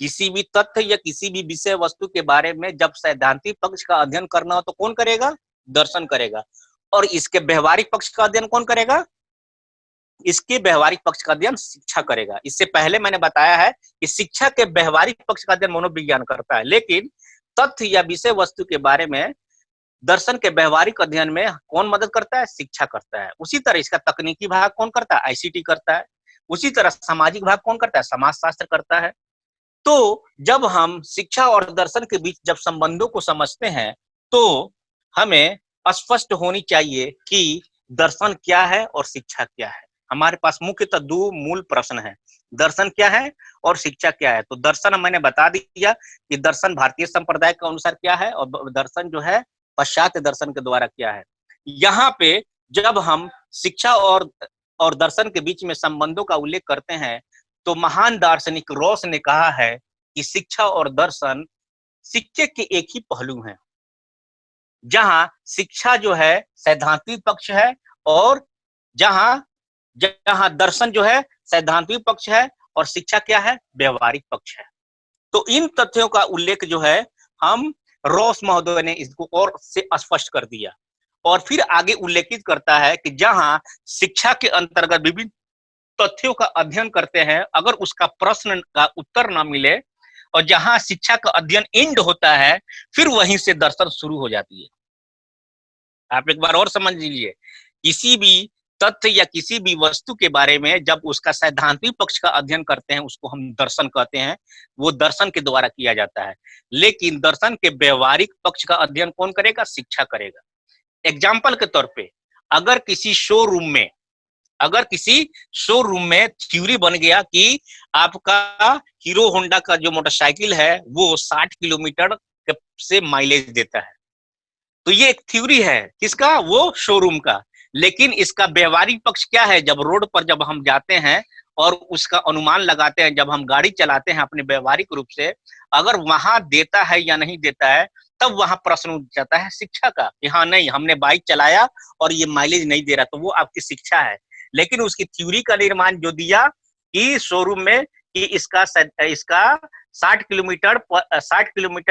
किसी भी तथ्य या किसी भी विषय वस्तु के बारे में जब सैद्धांतिक पक्ष का अध्ययन करना हो तो कौन करेगा? दर्शन करेगा। और इसके व्यवहारिक पक्ष का अध्ययन कौन करेगा? इसके व्यवहारिक पक्ष का अध्ययन शिक्षा करेगा। इससे पहले मैंने बताया है कि शिक्षा के व्यवहारिक पक्ष का अध्ययन मनोविज्ञान करता है, लेकिन तथ्य या विषय वस्तु के बारे में दर्शन के व्यवहारिक अध्ययन में कौन मदद करता है? शिक्षा करता है। उसी तरह इसका तकनीकी भाग कौन करता है? आईसीटी करता है। उसी तरह सामाजिक भाग कौन करता है? समाजशास्त्र करता है। तो जब हम शिक्षा और दर्शन के बीच जब संबंधों को समझते हैं, तो हमें स्पष्ट होनी चाहिए कि दर्शन क्या है और शिक्षा क्या है। हमारे पास मुख्यतः 2 मूल प्रश्न हैं, दर्शन क्या है और शिक्षा क्या है। तो दर्शन मैंने बता दिया कि दर्शन भारतीय संप्रदाय के अनुसार क्या है, और दर्शन जो है पाश्चात्य दर्शन के द्वारा क्या है। यहाँ पे जब हम शिक्षा और दर्शन के बीच में संबंधों का उल्लेख करते हैं, तो महान दार्शनिक रॉस ने कहा है कि शिक्षा और दर्शन सिक्के के एक ही पहलू हैं, जहां शिक्षा जो है सैद्धांतिक पक्ष है, और जहां जहां दर्शन जो है सैद्धांतिक पक्ष है, और शिक्षा क्या है? व्यवहारिक पक्ष है। तो इन तथ्यों का उल्लेख जो है हम रॉस महोदय ने इसको और से स्पष्ट कर दिया, और फिर आगे उल्लेखित करता है कि जहां शिक्षा के अंतर्गत विभिन्न तथ्यों का अध्ययन करते हैं, अगर उसका प्रश्न का उत्तर ना मिले, और जहां शिक्षा का अध्ययन एंड होता है, फिर वहीं से दर्शन शुरू हो जाती है। आप एक बार और समझ लीजिए, किसी भी तथ्य या किसी भी वस्तु के बारे में जब उसका सैद्धांतिक पक्ष का अध्ययन करते हैं, उसको हम दर्शन कहते हैं, वो दर्शन के द्वारा किया जाता है। लेकिन दर्शन के व्यवहारिक पक्ष का अध्ययन कौन करेगा? शिक्षा करेगा। एग्जाम्पल के तौर पे अगर किसी शोरूम में थ्योरी बन गया कि आपका हीरो होंडा का जो मोटरसाइकिल है वो 60 किलोमीटर से माइलेज देता है, तो ये एक थ्योरी है किसका, वो शोरूम का। लेकिन इसका व्यवहारिक पक्ष क्या है, जब रोड पर जब हम जाते हैं और उसका अनुमान लगाते हैं, जब हम गाड़ी चलाते हैं अपने व्यवहारिक रूप से, अगर वहां देता है या नहीं देता है, तब वहां प्रश्न उठ जाता है शिक्षा का कि हाँ नहीं हमने बाइक चलाया और ये माइलेज नहीं दे रहा, तो वो आपकी शिक्षा है। लेकिन उसकी थ्योरी का निर्माण जो दिया कि शोरूम में कि इसका 60 किलोमीटर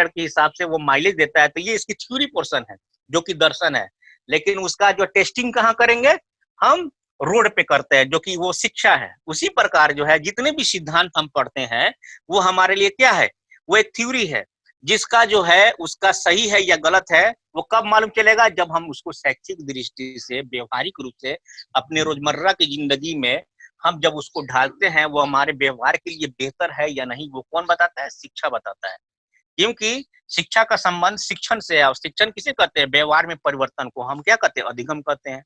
के हिसाब से वो माइलेज देता है, तो ये इसकी थ्योरी पोर्शन है जो कि दर्शन है। लेकिन उसका जो टेस्टिंग कहाँ करेंगे, हम रोड पे करते हैं, जो कि वो शिक्षा है। उसी प्रकार जो है जितने भी सिद्धांत हम पढ़ते हैं वो हमारे लिए क्या है, वो एक थ्योरी है, जिसका जो है उसका सही है या गलत है वो कब मालूम चलेगा, जब हम उसको शैक्षिक दृष्टि से व्यवहारिक रूप से अपने रोजमर्रा की जिंदगी में हम जब उसको ढालते हैं, वो हमारे व्यवहार के लिए बेहतर है या नहीं, वो कौन बताता है, शिक्षा बताता है। क्योंकि शिक्षा का संबंध शिक्षण से है, और शिक्षण किसे कहते हैं, व्यवहार में परिवर्तन को हम क्या कहते हैं, अधिगम कहते हैं।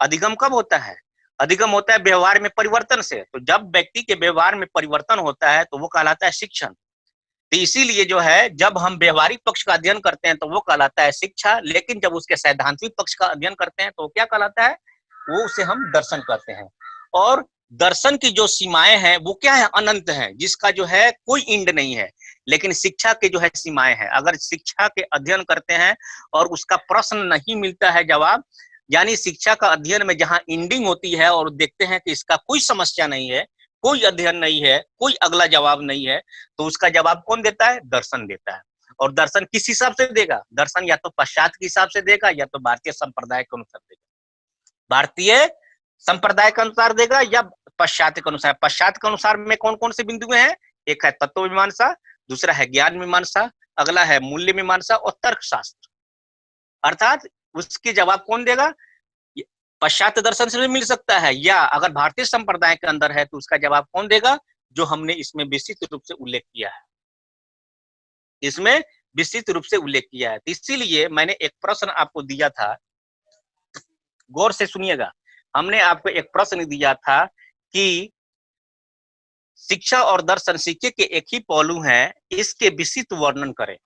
अधिगम कब होता है, अधिगम होता है व्यवहार में परिवर्तन से। तो जब व्यक्ति के व्यवहार में परिवर्तन होता है तो वो कहलाता है शिक्षण। तो इसीलिए जो है जब हम व्यवहारिक पक्ष का अध्ययन करते हैं तो वो कहलाता है शिक्षा, लेकिन जब उसके सैद्धांतिक पक्ष का अध्ययन करते हैं तो क्या कहलाता है, वो उसे हम दर्शन कहते हैं। और दर्शन की जो सीमाएं हैं वो क्या है, अनंत है, जिसका जो है कोई इंड नहीं है। लेकिन शिक्षा के जो है सीमाएं हैं, अगर शिक्षा के अध्ययन करते हैं और उसका प्रश्न नहीं मिलता है जवाब, यानी शिक्षा का अध्ययन में जहां इंडिंग होती है और देखते हैं कि इसका कोई समस्या नहीं है, कोई अध्ययन नहीं है, कोई अगला जवाब नहीं है, तो उसका जवाब कौन देता है, दर्शन देता है। और दर्शन किस हिसाब से देगा, दर्शन या तो पश्चात के हिसाब से देगा या तो भारतीय संप्रदाय के अनुसार देगा। भारतीय संप्रदाय के अनुसार देगा या पश्चात के अनुसार। पश्चात के अनुसार में कौन कौन से बिंदु हैं, एक है तत्व मीमांसा, दूसरा है ज्ञान मीमांसा, अगला है मूल्य मीमांसा और तर्कशास्त्र। अर्थात उसके जवाब कौन देगा, पश्चात दर्शन से भी मिल सकता है, या अगर भारतीय संप्रदाय के अंदर है तो उसका जवाब कौन देगा, जो हमने इसमें विस्तृत रूप से उल्लेख किया है, इसमें विस्तृत रूप से उल्लेख किया है। तो इसीलिए मैंने एक प्रश्न आपको दिया था, गौर से सुनिएगा। हमने आपको एक प्रश्न दिया था कि शिक्षा और दर्शन सिक्के के एक ही पहलू हैं, इसके विस्तृत वर्णन करें।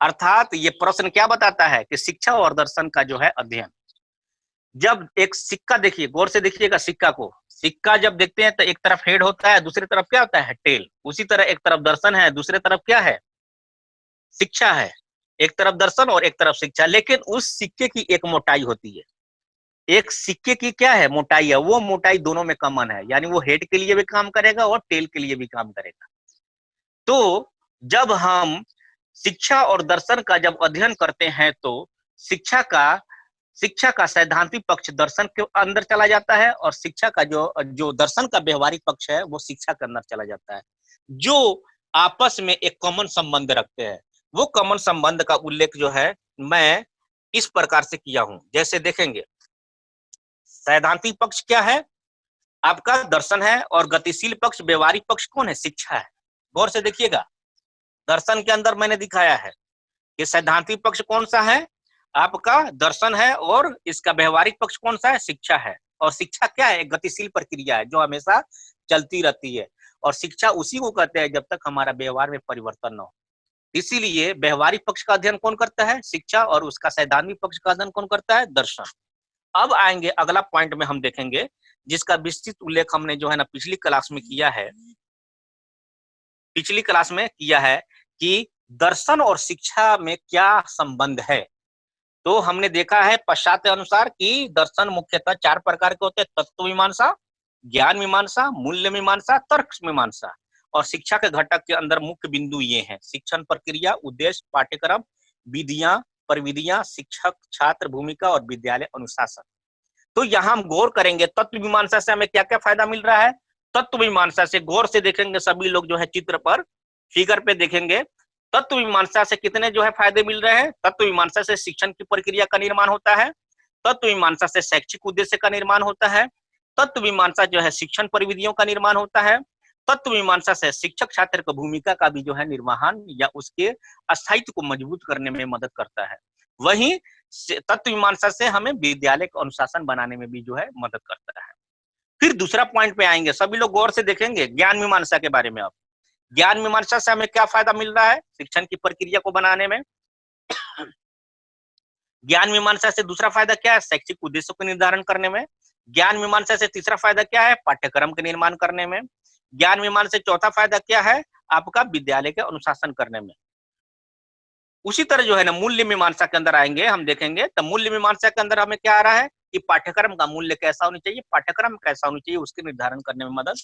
अर्थात ये प्रश्न क्या बताता है कि शिक्षा और दर्शन का जो है अध्ययन, जब एक सिक्का देखिए, गौर से देखिएगा सिक्का को, सिक्का जब देखते हैं तो एक तरफ हेड होता है, दूसरी तरफ क्या होता है, टेल। उसी तरह एक तरफ दर्शन है, दूसरी तरफ क्या है, शिक्षा है। एक तरफ दर्शन और एक तरफ शिक्षा, लेकिन उस सिक्के की एक मोटाई होती है, एक सिक्के की क्या है, मोटाई है, वो मोटाई दोनों में कॉमन है, यानी वो हेड के लिए भी काम करेगा और टेल के लिए भी काम करेगा। तो जब हम शिक्षा और दर्शन का जब अध्ययन करते हैं तो शिक्षा का सैद्धांतिक पक्ष दर्शन के अंदर चला जाता है, और शिक्षा का जो दर्शन का व्यवहारिक पक्ष है वो शिक्षा के अंदर चला जाता है, जो आपस में एक कॉमन संबंध रखते हैं। वो कॉमन संबंध का उल्लेख जो है मैं इस प्रकार से किया हूं। जैसे देखेंगे, सैद्धांतिक पक्ष क्या है, आपका दर्शन है, और गतिशील पक्ष व्यवहारिक पक्ष कौन है, शिक्षा है। गौर से देखिएगा, दर्शन के अंदर मैंने दिखाया है कि सैद्धांतिक पक्ष कौन सा है, आपका दर्शन है, और इसका व्यवहारिक पक्ष कौन सा है, शिक्षा है। और शिक्षा क्या है, गतिशील प्रक्रिया है जो हमेशा चलती रहती है, और शिक्षा उसी को कहते हैं जब तक हमारा व्यवहार में परिवर्तन न हो। इसीलिए व्यवहारिक पक्ष का अध्ययन कौन करता है, शिक्षा, और उसका सैद्धांतिक पक्ष का अध्ययन कौन करता है, दर्शन। अब आएंगे अगला पॉइंट में हम देखेंगे, जिसका विस्तृत उल्लेख हमने जो है ना पिछली क्लास में किया है कि दर्शन और शिक्षा में क्या संबंध है। तो हमने देखा है पश्चात के अनुसार कि दर्शन मुख्यतः 4 प्रकार के होते हैं, तत्व मीमांसा, ज्ञान मीमांसा, मूल्य मीमांसा, तर्क मीमांसा। और शिक्षा के घटक के अंदर मुख्य बिंदु ये हैं, शिक्षण प्रक्रिया, उद्देश्य, पाठ्यक्रम, विधियां, प्रविधियां, शिक्षक छात्र भूमिका और विद्यालय अनुशासन। तो यहाँ हम गौर करेंगे तत्व मीमांसा से हमें क्या क्या फायदा मिल रहा है। तत्व मीमांसा से गौर से देखेंगे, सभी लोग जो है चित्र पर फिगर पे देखेंगे, तत्व मीमांसा से कितने जो है फायदे मिल रहे हैं। तत्व मीमांसा से शिक्षण की प्रक्रिया का निर्माण होता है, तत्व मीमांसा से शैक्षिक उद्देश्य का निर्माण होता है, तत्व मीमांसा जो है शिक्षण प्रविधियों का निर्माण होता है, तत्व मीमांसा से शिक्षक छात्र की भूमिका का भी जो है निर्वहन या उसके स्थायित्व को मजबूत करने में मदद करता है। वहीं तत्व मीमांसा से हमें विद्यालय का अनुशासन बनाने में भी जो है मदद करता है। फिर दूसरा पॉइंट पे आएंगे, सभी लोग गौर से देखेंगे ज्ञान मीमांसा के बारे में। अब ज्ञान मीमांसा से हमें क्या फायदा मिल रहा है शिक्षण की प्रक्रिया को बनाने में। ज्ञान मीमांसा से दूसरा फायदा क्या है, शैक्षिक उद्देश्यों को निर्धारण करने में। ज्ञान मीमांसा से तीसरा फायदा क्या है, पाठ्यक्रम के निर्माण करने में। ज्ञान मीमांसा से चौथा फायदा क्या है, आपका विद्यालय के अनुशासन करने में। उसी तरह जो है ना मूल्य मीमांसा के अंदर आएंगे, हम देखेंगे तो मूल्य मीमांसा के अंदर हमें क्या आ रहा है कि पाठ्यक्रम का मूल्य कैसा होना चाहिए, पाठ्यक्रम कैसा होना चाहिए, उसके निर्धारण करने में मदद।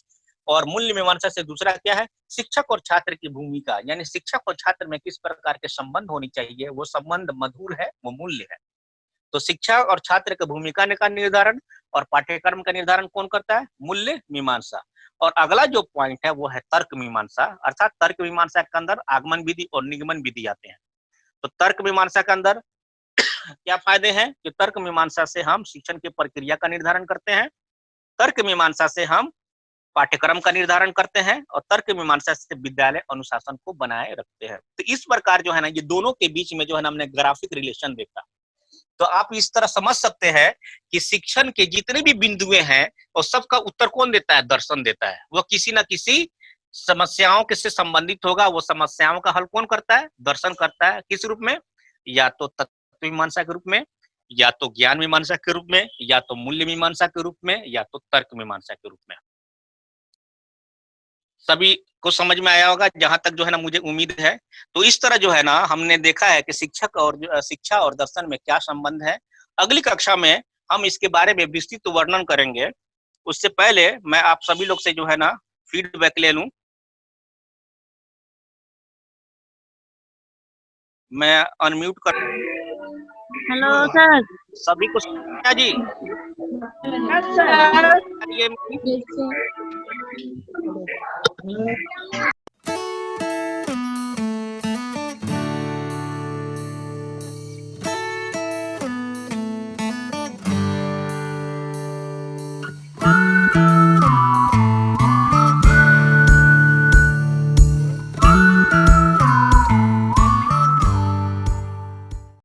और मूल्य मीमांसा से दूसरा क्या है, शिक्षक और छात्र की भूमिका, यानी शिक्षक और छात्र में किस प्रकार के संबंध होनी चाहिए, वो संबंध मधुर है, वो मूल्य है। तो शिक्षा और छात्र की भूमिका का निर्धारण और पाठ्यक्रम का निर्धारण कौन करता है, मूल्य मीमांसा। और अगला जो पॉइंट है वो है तर्क मीमांसा, अर्थात तर्क मीमांसा के अंदर आगमन विधि और निगमन विधि आते हैं। तो तर्क मीमांसा के अंदर क्या फायदे हैं कि तर्क मीमांसा से हम शिक्षण की प्रक्रिया का निर्धारण करते हैं, तर्क मीमांसा से हम पाठ्यक्रम का निर्धारण करते हैं, और तर्क मीमांसा से विद्यालय अनुशासन को बनाए रखते हैं। तो इस प्रकार जो है ना ये दोनों के बीच में जो है ना हमने ग्राफिक रिलेशन देखा। तो आप इस तरह समझ सकते हैं कि शिक्षण के जितने भी बिंदुए हैं और सबका उत्तर कौन देता है, दर्शन देता है। वो किसी ना किसी समस्याओं के से संबंधित होगा, वो समस्याओं का हल कौन करता है, दर्शन करता है। किस रूप में, या तो तत्व मीमांसा के रूप में, या तो ज्ञान मीमांसा के रूप में, या तो मूल्य मीमांसा के रूप में, या तो तर्क मीमांसा के रूप में। सभी को समझ में आया होगा जहां तक जो है ना मुझे उम्मीद है। तो इस तरह जो है ना हमने देखा है कि शिक्षा और दर्शन में क्या संबंध है। अगली कक्षा में हम इसके बारे में विस्तृत वर्णन करेंगे। उससे पहले मैं आप सभी लोग से जो है ना फीडबैक ले लूं। मैं अनम्यूट कर, हेलो सर। सभी को समझ जी। सर। ये